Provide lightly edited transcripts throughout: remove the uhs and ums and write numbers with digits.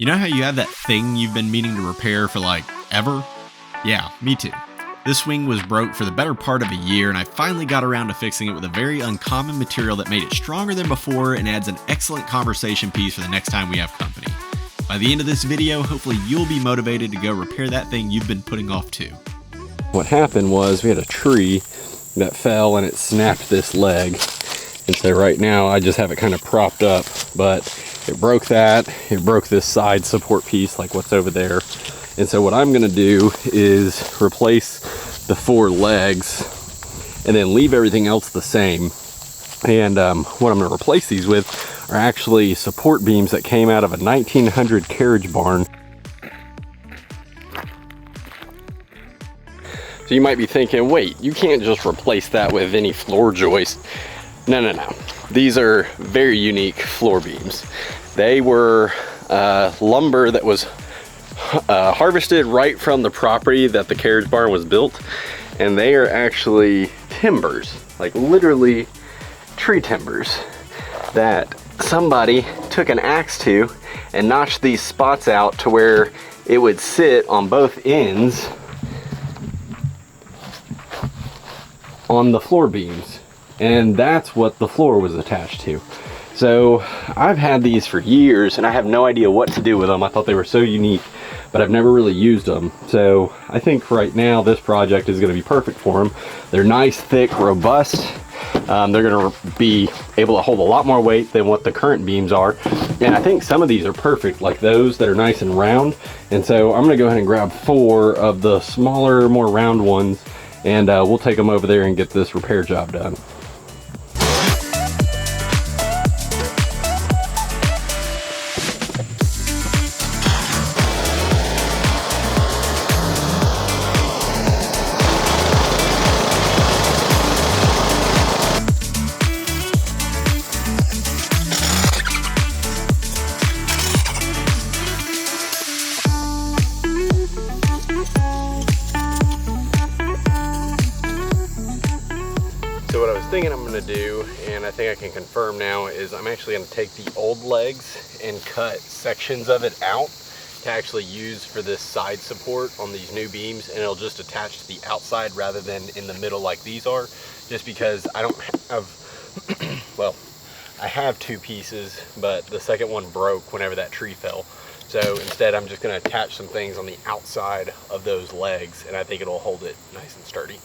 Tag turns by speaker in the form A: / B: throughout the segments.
A: You know how you have that thing you've been meaning to repair for like ever? Yeah, me too. This swing was broke for the better part of a year, and I finally got around to fixing it with a very uncommon material that made it stronger than before and adds an excellent conversation piece for the next time we have company. By the end of this video, hopefully you'll be motivated to go repair that thing you've been putting off too.
B: What happened was we had a tree that fell and it snapped this leg. And so right now I just have it kind of propped up, but it broke that. It broke this side support piece like what's over there. And so what I'm gonna do is replace the 4 legs and then leave everything else the same. And what I'm gonna replace these with are actually support beams that came out of a 1900 carriage barn. So you might be thinking, wait, you can't just replace that with any floor joist. No. These are very unique floor beams. They were lumber that was harvested right from the property that the carriage barn was built. And they are actually timbers, like literally tree timbers that somebody took an axe to and notched these spots out to where it would sit on both ends on the floor beams, and that's what the floor was attached to. So I've had these for years and I have no idea what to do with them. I thought they were so unique, but I've never really used them. So I think right now this project is going to be perfect for them. They're nice, thick, robust. They're going to be able to hold a lot more weight than what the current beams are. And I think some of these are perfect, like those that are nice and round. And so I'm going to go ahead and grab 4 of the smaller, more round ones, and we'll take them over there and get this repair job done. So what I was thinking I'm going to do, and I think I can confirm now, is I'm actually going to take the old legs and cut sections of it out to actually use for this side support on these new beams, and it'll just attach to the outside rather than in the middle like these are, just because I don't have, well, I have 2 pieces, but the second one broke whenever that tree fell. So instead I'm just going to attach some things on the outside of those legs, and I think it'll hold it nice and sturdy.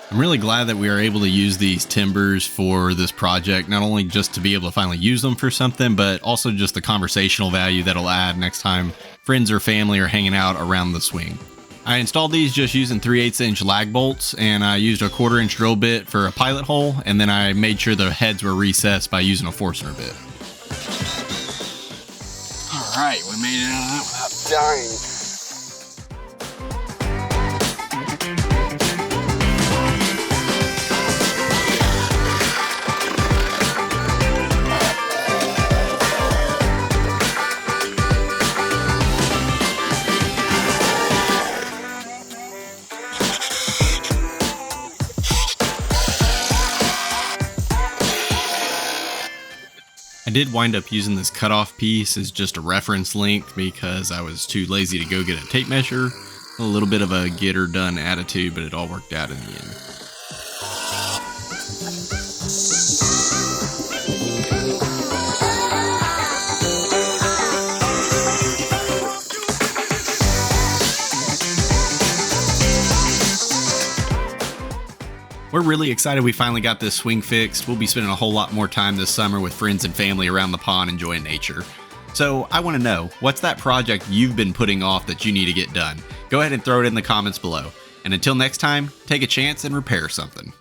A: I'm really glad that we are able to use these timbers for this project, not only just to be able to finally use them for something, but also just the conversational value that'll add next time friends or family are hanging out around the swing. I installed these just using 3/8" lag bolts, and I used a 1/4" drill bit for a pilot hole, and then I made sure the heads were recessed by using a Forstner bit.
B: All right, we made it out of that without dying.
A: I did wind up using this cutoff piece as just a reference length because I was too lazy to go get a tape measure. A little bit of a get her done attitude, but it all worked out in the end. We're really excited we finally got this swing fixed. We'll be spending a whole lot more time this summer with friends and family around the pond enjoying nature. So I want to know, what's that project you've been putting off that you need to get done? Go ahead and throw it in the comments below. And until next time, take a chance and repair something.